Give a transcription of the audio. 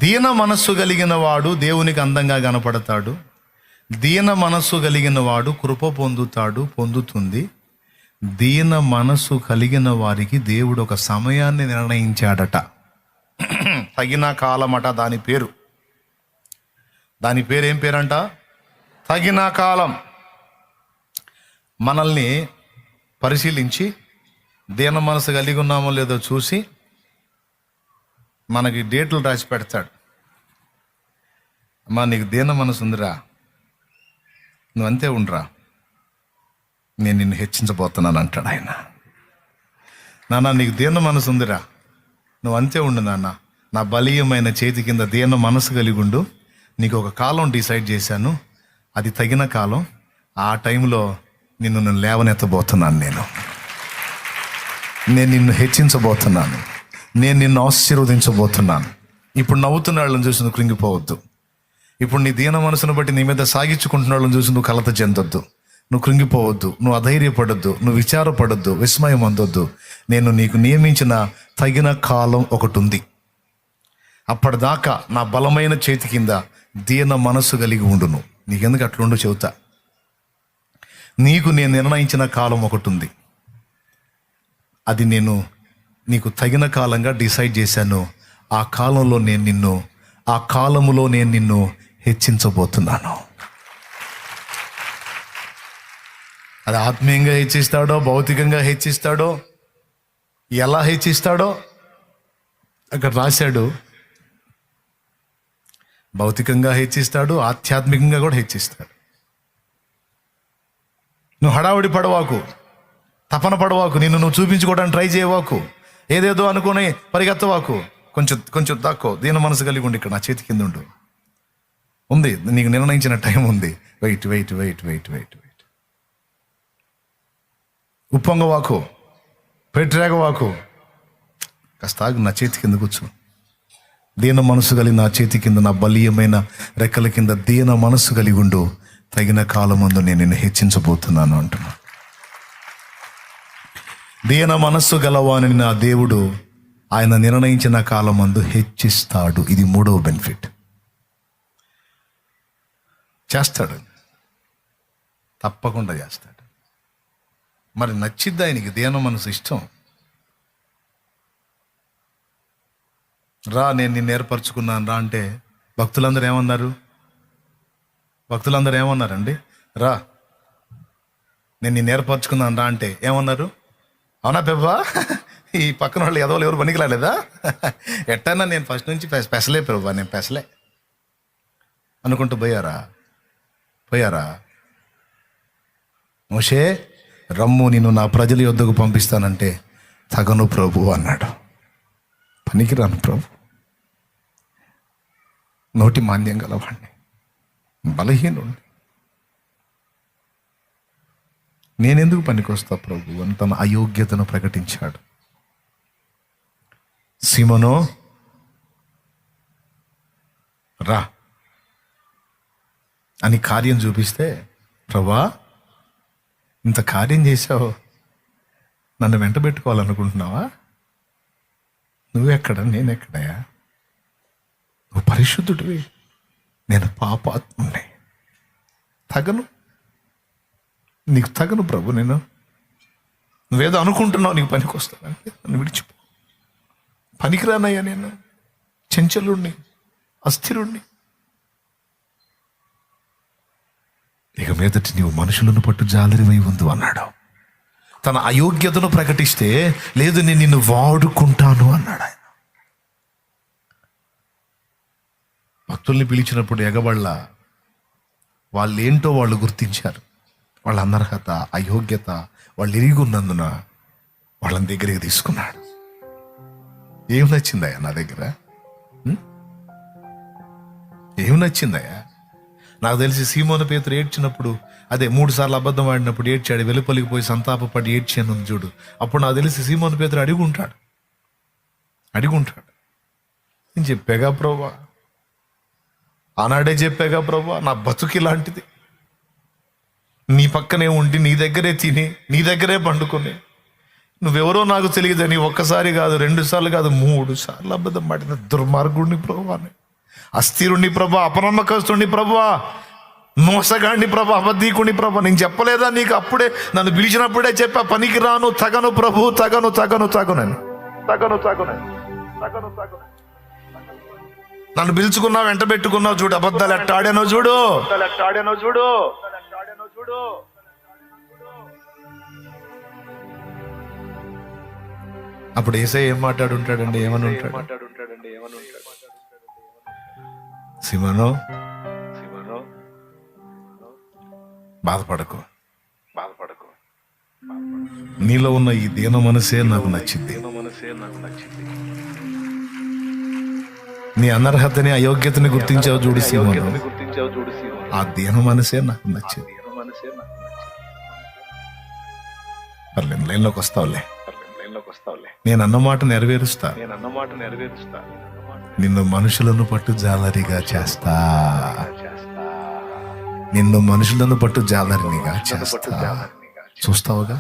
దీన మనస్సు కలిగిన వాడు దేవునికి అందంగా కనపడతాడు. దీన మనస్సు కలిగిన వాడు కృప పొందుతుంది. దీన మనస్సు కలిగిన వారికి దేవుడు ఒక సమయాన్ని నిర్ణయించాడట. తగిన కాలమట దాని పేరు. ఏం పేరంట? తగిన కాలం. మనల్ని పరిశీలించి దీన మనసు కలిగి ఉన్నామో లేదో చూసి మనకి డేట్లు రాసి పెడతాడు. అమ్మా, నీకు దీన మనసు ఉందిరా, నువ్వు అంతే ఉండరా, నేను నిన్ను హెచ్చించబోతున్నాను అంటాడు ఆయన. నాన్న, నీకు దీన మనసు ఉందిరా, నువ్వు అంతే ఉండు నాన్న, నా బలీయమైన చేతి కింద దీన మనసు కలిగి ఉండు. నీకు ఒక కాలం డిసైడ్ చేశాను, అది తగిన కాలం. ఆ టైంలో నిన్ను లేవనెత్తబోతున్నాను. నేను నిన్ను హెచ్చించబోతున్నాను, నేను నిన్ను ఆశీర్వదించబోతున్నాను. ఇప్పుడు నవ్వుతున్న వాళ్ళని చూసి నువ్వు కృంగిపోవద్దు. ఇప్పుడు నీ దీన మనసును బట్టి నీ మీద సాగించుకుంటున్న వాళ్ళని చూసి నువ్వు కలత చెందొద్దు, నువ్వు కృంగిపోవద్దు, నువ్వు అధైర్యపడొద్దు, నువ్వు విచారపడొద్దు, విస్మయం అందొద్దు. నేను నీకు నియమించిన తగిన కాలం ఒకటి ఉంది. అప్పటిదాకా నా బలమైన చేతి కింద దీన మనసు కలిగి ఉండును. నీకెందుకు అట్లుండో చెబుతా. నీకు నేను నిర్ణయించిన కాలం ఒకటి ఉంది. అది నేను నీకు తగిన కాలంగా డిసైడ్ చేశాను. ఆ కాలంలో ఆ కాలములో నేను నిన్ను హెచ్చించబోతున్నాను. అది ఆత్మీయంగా హెచ్చిస్తాడో, భౌతికంగా హెచ్చిస్తాడో, ఎలా హెచ్చిస్తాడో అక్కడ రాశాడు. భౌతికంగా హెచ్చిస్తాడు, ఆధ్యాత్మికంగా కూడా హెచ్చిస్తాడు. నువ్వు హడావుడి పడవాకు, తపన పడవాకు, నువ్వు చూపించుకోవడానికి ట్రై చేయవాకు, ఏదేదో అనుకుని పరిగెత్తవాకు. కొంచెం దాక్కో, దీన మనసు కలిగి ఉండి ఇక్కడ నా చేతి కింద ఉండు. ఉంది, నీకు నిర్ణయించిన టైం ఉంది. వెయిట్. ఉప్పొంగవాకు, పెట్టిరేగవాకు, కాస్త ఆగు, నా చేతి కింద కూర్చో. దీన మనసు కలిగి నా చేతి కింద, నా బలీయమైన రెక్కల కింద దీన మనసు కలిగి ఉండు. తగిన కాలమందు నేను నిన్ను హెచ్చించబోతున్నాను అంటున్నా. దీన మనస్సు గలవాని నా దేవుడు ఆయన నిర్ణయించిన కాలమందు హెచ్చిస్తాడు. ఇది 3వ బెనిఫిట్. చేస్తాడు, తప్పకుండా చేస్తాడు. మరి నచ్చిద్ది ఆయనకి దీన మనసు ఇష్టం. రా, నేను నిన్ను ఏర్పరచుకున్నాను రా అంటే భక్తులందరూ ఏమన్నారండి? రా, నేను నిన్ను ఏర్పరచుకున్నాను రా అంటే ఏమన్నారు? అవునా పెబ్బా, ఈ పక్కన వాళ్ళు ఎవరు పనికి రాలేదా? ఎట్టన్నా నేను ఫస్ట్ నుంచి పెసలే పెబ్బా, నేను పెసలే అనుకుంటూ పోయారా? మోషే, రమ్ము, నిన్ను నా ప్రజల యొద్దకు పంపిస్తానంటే తగను ప్రభు అన్నాడు. పనికిరాను ప్రభు, నోటి మాంద్యం గలవాణ్ణి, బలహీనుణ్ణి, నేనెందుకు పనికొస్తా ప్రభు అని తన అయోగ్యతను ప్రకటించాడు. సీమోను, రా అని కార్యం చూపిస్తే, ప్రభా ఇంత కార్యం చేశావు, నన్ను వెంట పెట్టుకోవాలనుకుంటున్నావా? నువ్వెక్కడ, నేనెక్కడయా? నువ్వు పరిశుద్ధుడివి, నేను పాపాత్ముని, నీకు తగను ప్రభు. నువ్వేదో అనుకుంటున్నావు నీకు పనికి వస్తానంటే నన్ను విడిచిపో. పనికిరానయ్యా, నేను చంచలుణ్ణి, అస్థిరుణ్ణి. ఇక మీదటి నీవు మనుషులను పట్టు జాలరివై ఉందు అన్నాడు. తన అయోగ్యతను ప్రకటిస్తే, లేదు నేను నిన్ను వాడుకుంటాను అన్నాడు ఆయన. భక్తుల్ని పిలిచినప్పుడు ఎగబళ్ళ వాళ్ళేంటో వాళ్ళు గుర్తించారు. వాళ్ళ అనర్హత, అయోగ్యత వాళ్ళు ఎరిగున్నందున వాళ్ళని దగ్గరికి తీసుకున్నాడు. ఏం నచ్చిందయ్యా నా దగ్గర? ఏం నచ్చిందయ్యా? నాకు తెలిసి సీమోను పేతురు ఏడ్చినప్పుడు, అదే 3 సార్లు అబద్ధం ఆడినప్పుడు ఏడ్చాడు, వెలుపలికి పోయి సంతాపపడి ఏడ్చాను చూడు. అప్పుడు నాకు తెలిసి సీమోను పేతురు అడిగుంటాడు. నేను చెప్పాగా ప్రభా, ఆనాడే చెప్పాగా ప్రభా, నా బతుకి లాంటిది, నీ పక్కనే ఉండి, నీ దగ్గరే తిని, నీ దగ్గరే పండుకొని, నువ్వెవరో నాకు తెలియదని ఒక్కసారి కాదు, 2 సార్లు కాదు, 3 సార్లు అబద్ధం ఆడిన దుర్మార్గుడిని ప్రభువాని. అస్థిరుణ్ణి ప్రభా, అపనమ్మకస్తుణ్ణి ప్రభా, మోసగాడిని ప్రభా, అబద్ధీకుని ప్రభా. నేను చెప్పలేదా నీకు? అప్పుడే నన్ను పిలిచినప్పుడే చెప్పా, పనికి రాను, తగను ప్రభు, తగను తగను తగనని, తగను తగనని, తగను తగను. నన్ను పిలుచుకున్నావు, వెంట పెట్టుకున్నావు. చూడు అబద్ధాలు ఎట్టాడానో చూడు, ఎట్టాడానో చూడు. అప్పుడు యేసయ్య ఏం మాట్లాడుంటాడండి? ఏమని ఉంటాడు? సిమోను, బాధపడకు, నీలో ఉన్న ఈ దీన మనసే నాకు నచ్చింది. నీ అనర్హతని, అయోగ్యతని గుర్తించావు చూడు సిమోను, ఆ దీన మనసే నాకు నచ్చింది. పర్లేదు, లైన్లోకి వస్తావులే. నేను అన్నమాట నెరవేరుస్తా. నిన్ను మనుషులను పట్టు జాలరిగా చేస్తా. నిన్ను మనుషులను పట్టు జాలరినిగా చేస్తా. చూస్తావుగా?